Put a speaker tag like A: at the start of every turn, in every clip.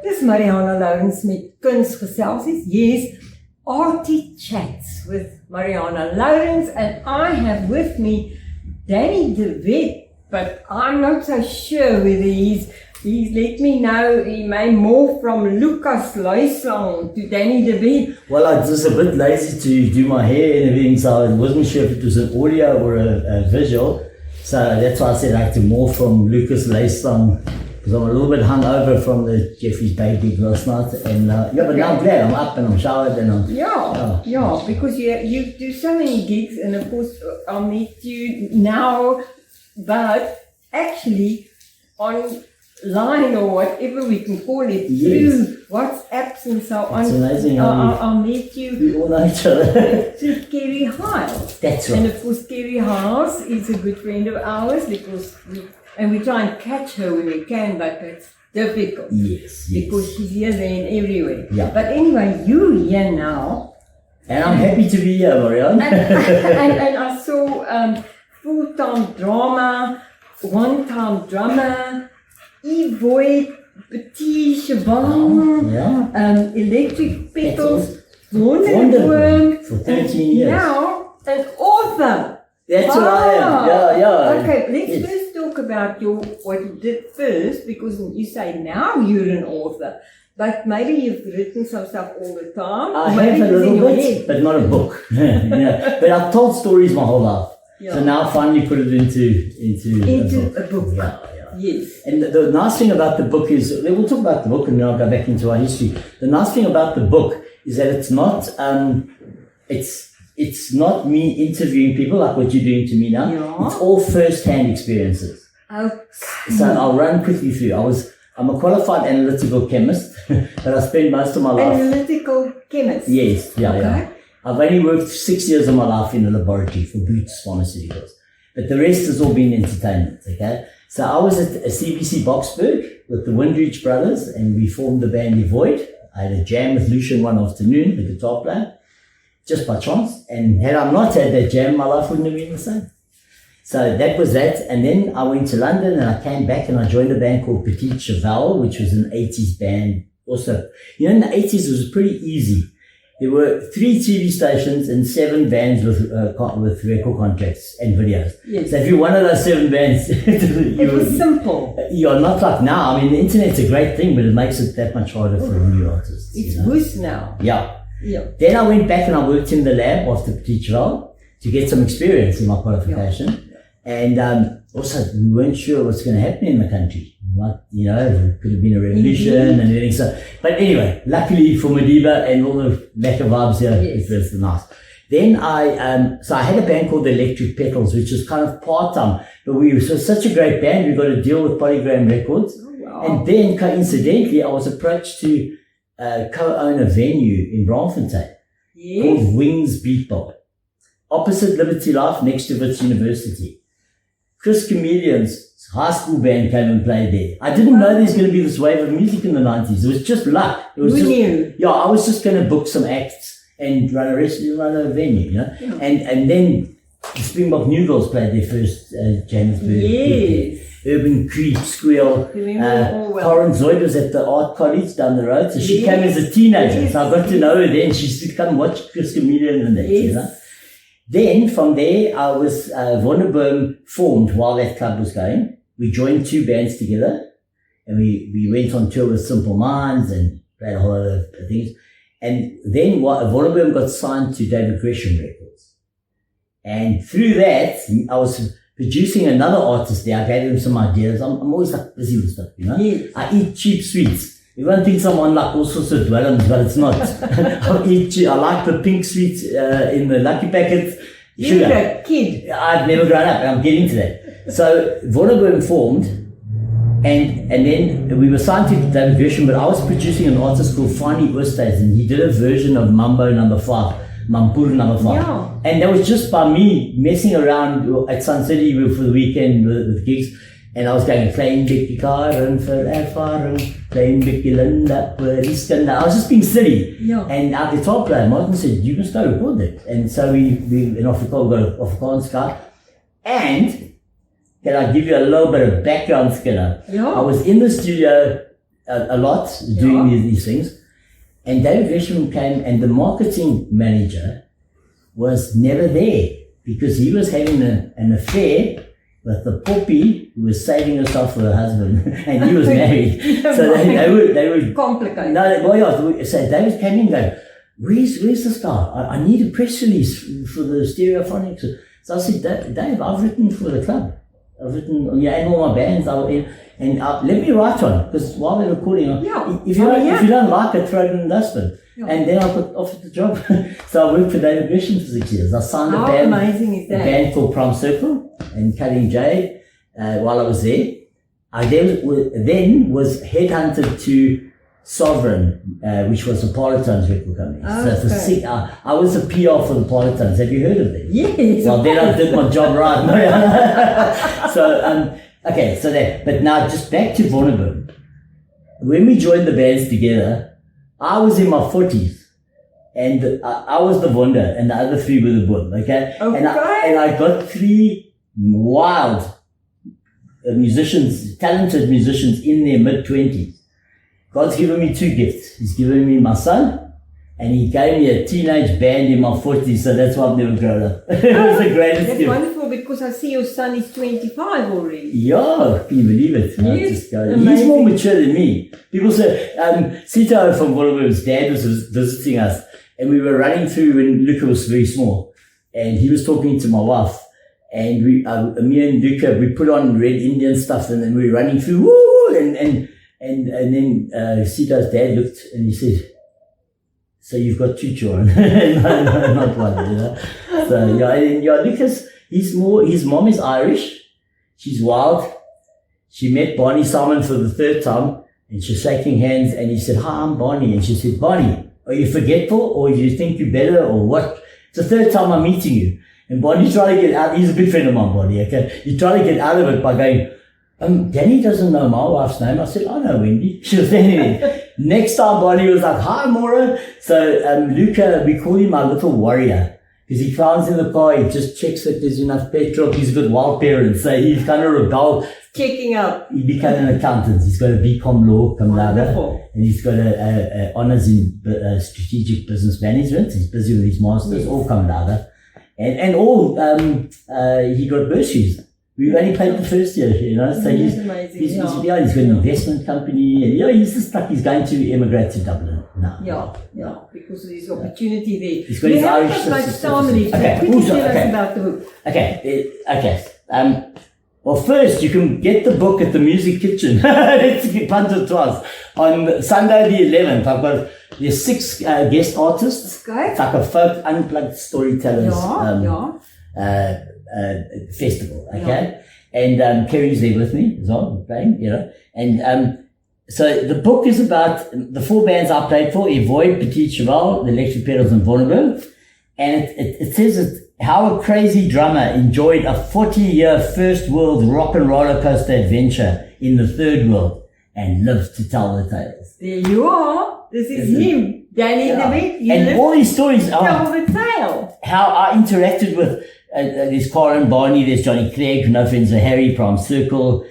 A: Dis Marianah Lourens met Kunsgeselsies. Yes, Arty chats with Marianah Lourens, and I have with me Danny 𝗗𝗪, but I'm not so sure whether he's let me know he may morph from 𝗗𝗘 to Danny 𝗗𝗪.
B: Well, I was a bit lazy to do my hair and everything, so I wasn't sure if it was an audio or a visual. So that's why I said I had to morph from 𝗗𝗘 because I'm a little bit hungover from the Jeffrey's Bay gig last night. And yeah, but now I'm glad I'm up and I'm showered and I'm...
A: Yeah, because you do so many gigs, and of course I'll meet you now, but actually online or whatever we can call it, through WhatsApps and so on.
B: It's amazing
A: I'll meet you.
B: We all know each other.
A: Through Kerry Hiles.
B: That's right.
A: And of course Kerry Hiles is a good friend of ours, because we try and catch her when we can, but it's difficult.
B: Yes.
A: Because she's here, there and everywhere.
B: Yeah.
A: But anyway, you're here now.
B: And I'm happy to be here, Marianah.
A: and I saw full-time drama, one-time drummer, eVoid, Petit Cheval, Electric Petals, Wonderboom,
B: for 13 years.
A: Now, an author.
B: That's what I am. Yeah.
A: Okay, let's first talk about what you did first, because you say now you're an author, but maybe you've written some stuff all the time.
B: I have a little bit, but not a book. But I've told stories my whole life. Yeah. So now I finally put it into
A: a book.
B: Yeah.
A: Yes.
B: And the nice thing about the book is, we'll talk about the book and then I'll go back into our history. The nice thing about the book is that it's not, it's not me interviewing people like what you're doing to me now. Yeah. It's all first-hand experiences.
A: Okay.
B: So I'll run quickly through. I'm a qualified analytical chemist, but I spent most of my life...
A: Analytical chemist?
B: Yes, yeah. I've only worked 6 years of my life in a laboratory for Boots Pharmaceuticals, but the rest has all been entertainment, okay? So I was at a CBC Boksburg with the Windridge brothers, and we formed the band eVoid. I had a jam with Lucian one afternoon, the guitar player, just by chance. And had I not had that jam, my life wouldn't have been the same. So that was that. And then I went to London and I came back and I joined a band called Petit Cheval, which was an 80s band. Also, in the 80s it was pretty easy. There were 3 TV stations and 7 bands with record contracts and videos. Yes. So if you're one of those 7 bands,
A: it was simple.
B: You're not like now. I mean, the internet's a great thing, but it makes it that much harder for new artists.
A: It's worse now.
B: Yeah. Then I went back and I worked in the lab after Petit Cheval to get some experience in my qualification. And also, we weren't sure what's going to happen in the country. Like, it could have been a revolution and everything. So, but anyway, luckily for Madiba and all the lack of vibes here, it was nice. Then so I had a band called the Electric Petals, which was kind of part-time. But we were such a great band, we got a deal with Polygram Records. Oh, wow. And then, coincidentally, I was approached to co-own a venue in Braamfontein called Wings Beatball, opposite Liberty Life, next to Wits University. Chris Chameleon's high school band came and played there. I didn't know there was going to be this wave of music in the 90s. It was just luck. It was
A: knew?
B: I was just going to book some acts and run a venue, And then the Springbok New Girls played their first Johannesburg.
A: Yes.
B: Urban Creep, Squeal. Corin Zoid was at the art college down the road. So she came as a teenager. So I got to know her then. She used to come watch Chris Chameleon and that, Then from there, I was Wonderboom formed while that club was going. We joined 2 bands together, and we went on tour with Simple Minds and played a whole lot of things. And then Wonderboom got signed to David Gresham Records. And through that, I was producing another artist there. I gave him some ideas. I'm always like busy with stuff,
A: Yes.
B: I eat cheap sweets. Everyone thinks I'm on like all sorts of dwellings, but it's not. I like the pink sweets in the Lucky Packet.
A: You're a kid.
B: I've never grown up, and I'm getting to that. So Wonderboom formed, and then we were signed to David Gresham, but I was producing an artist called Fanie Oosthuis, and he did a version of Mambo number 5, Mampur number 5. Yeah. And that was just by me messing around at Sun City for the weekend with gigs. And I was going, klein bikkie karen vir ervaring, klein bikkie linda vir die skinde. I was just being silly.
A: Yeah.
B: And our guitar player, Martin, said, you can start record that. And so we in Afrikaans got an Afrikaans guy. And can I give you a little bit of background, Skinner?
A: Yeah.
B: I was in the studio a lot doing these things, and David Gresham came, and the marketing manager was never there because he was having an affair with the poppy who was saving herself for her husband, and he was married. So they were
A: complicated.
B: So David came in going, where's this guy? I need a press release for the Stereophonics. So I said, Dave, I've written for the club. I've written, and all my bands. And let me write one, because while they're recording, if you don't like it, throw it in the dustbin. Yeah. And then I got offered the job. So I worked for David Gresham for 6 years. I signed a band called Prom Circle and Cutting Jade while I was there. I then was headhunted to Sovereign, which was the Parlotones record company. I was the PR for the Parlotones. Have you heard of them?
A: Yes.
B: Well, then I did my job right. So but now just back to Wonderboom. When we joined the bands together, I was in my 40s, and I was the Wonder, and the other three were the Boom, okay? And I got three wild musicians, talented musicians in their mid-20s. God's given me two gifts. He's given me my son, and he gave me a teenage band in my 40s, so that's why I've never grown up. It was the greatest gift.
A: That's wonderful, because I see your son is 25 already.
B: Yeah, can you believe it?
A: Yes,
B: he's more mature than me. People say, Sito from Wonderboom's dad was visiting us, and we were running through when Luca was very small, and he was talking to my wife, and me and Luca, we put on Red Indian stuff, and then we were running through, woo, and then Sito's dad looked, and he said, so you've got two children, no, not one, you know. So Lucas, his mom is Irish. She's wild. She met Bonnie Simon for the third time, and she's shaking hands, and he said, hi, I'm Bonnie. And she said, Bonnie, are you forgetful, or do you think you're better, or what? It's the third time I'm meeting you. And Bonnie's trying to get out. He's a good friend of mine, Bonnie, okay? He's trying to get out of it by going, Danny doesn't know my wife's name. I said, I know Wendy. She was standing there. Next time, Bonnie was like, hi, Maura. So Luca, we call him our little warrior, because he climbs in the car, he just checks that there's enough petrol. He's got wild parents, so he's kind of rebelled.
A: Checking up.
B: He became an accountant. He's got a BCom law, cum laude, and he's got a honours in strategic business management. He's busy with his masters, all cum laude. And all, he got bursaries. We only paid the first year, you know, so he's amazing. He's got an investment company, and he's just like he's going to emigrate to Dublin now.
A: Yeah, because of his opportunity there.
B: He's got his Irish
A: family. Quickly tell us about the book.
B: Okay. Well, first, you can get the book at the Music Kitchen. Let's get punted twice. On Sunday the 11th, there's 6 guest artists. Okay. It's like a folk unplugged storytellers festival, okay? Yeah. And Kerry's there with me as well, playing, you know. And so the book is about the 4 bands I played for, eVoid, Petit Cheval, the Electric Petals and Wonderboom. And it says how a crazy drummer enjoyed a 40-year first world rock and roller coaster adventure in the third world and lived to tell the tales.
A: There you are. This is him, Danny and Kerry.
B: And all these stories are
A: tell the tale.
B: How I interacted with there's Karen, Barney, there's Johnny Clegg, No Friends of Harry, Prom Circle,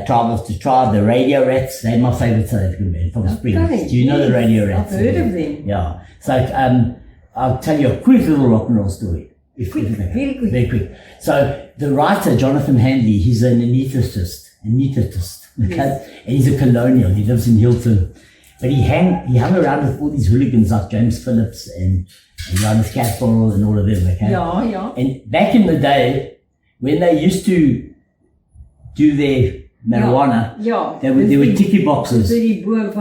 B: Tribe to Tribe, the Radio Rats. They're my favourite South African band from Springs. Do you know the Radio Rats?
A: I've heard of them.
B: Yeah. So I'll tell you a quick little rock and roll story. Very quick. So the writer, Jonathan Handley, he's an anesthetist, okay? Yes. And he's a colonial. He lives in Hilton. But he hung around with all these hooligans like James Phillips and Johannes Castle and all of them, okay?
A: Yeah.
B: And back in the day, when they used to do their marijuana, there were ticky boxes. They were,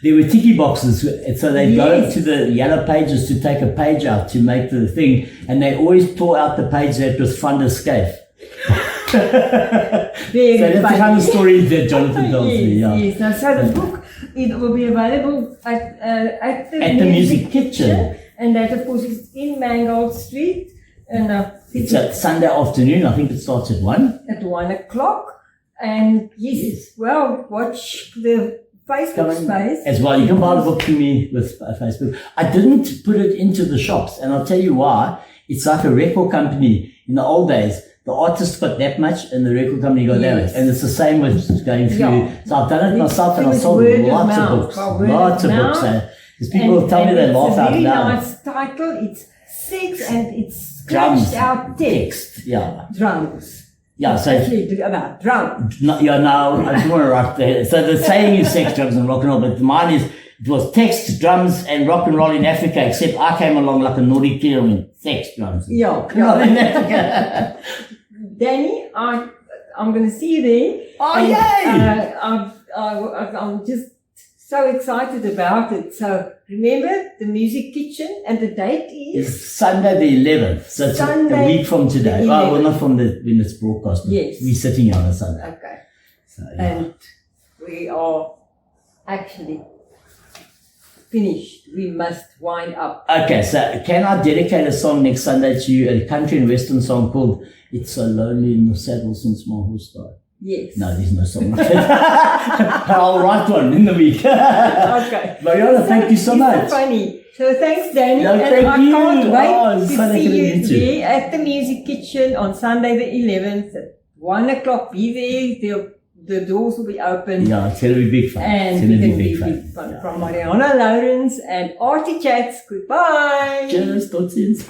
B: there were ticky boxes, and so they'd go to the yellow pages to take a page out to make the thing, and they always tore out the page that was Funders Scaife. So that's the kind of story that Jonathan tells me.
A: Yes. Now, so the book, it will be available at the
B: Music Kitchen.
A: And that, of course, is in Mangold Street. And
B: it's a Sunday afternoon. I think it starts at 1.
A: At 1 o'clock. And watch the Facebook space.
B: As well, you can buy the book to me with Facebook. I didn't put it into the shops, and I'll tell you why. It's like a record company. In the old days, the artist got that much and the record company got that much. And it's the same with going through.
A: Yeah.
B: So I've done it myself and I've sold lots of books. Lots of books. Because people tell me they laugh out loud.
A: It's a very nice title. It's 6 and it's scratched out text.
B: Yeah.
A: Drums.
B: Yeah, so
A: actually about drums.
B: No, yeah, no, I do want to write there. So the saying is sex, drums, and rock and roll, but mine is it was text, drums, and rock and roll in Africa. Except I came along like a naughty kid with sex, drums, and rock and roll in Africa.
A: Danny, I'm going to see you there.
B: Oh,
A: and,
B: yay!
A: I'm just so excited about it. So remember the music kitchen, and the date is
B: It's Sunday the 11th. So it's a week from today. Well, not from when it's broadcast.
A: Yes.
B: We're sitting here on a Sunday.
A: Okay.
B: So, yeah.
A: And we are actually finished. We must wind up.
B: Okay, so can I dedicate a song next Sunday to you, a country and western song called It's So Lonely in the Saddle Since My Horse Died?
A: Yes.
B: No, there's no song like that. I'll write one in the week.
A: Okay.
B: Marianah, thank you so much.
A: So funny. So thanks, Danny.
B: No,
A: and
B: thank
A: I
B: you.
A: can't wait to
B: Sunday
A: see you
B: meet you.
A: there at the Music Kitchen on Sunday the 11th at 1 o'clock. Be there. The doors will be open.
B: Yeah, it's going to be big fun.
A: And
B: it's going to
A: it's
B: be
A: going to
B: big
A: be
B: fun.
A: big fun. From Marianah Lawrence and Arty Chats. Goodbye.
B: Cheers, tot ziens.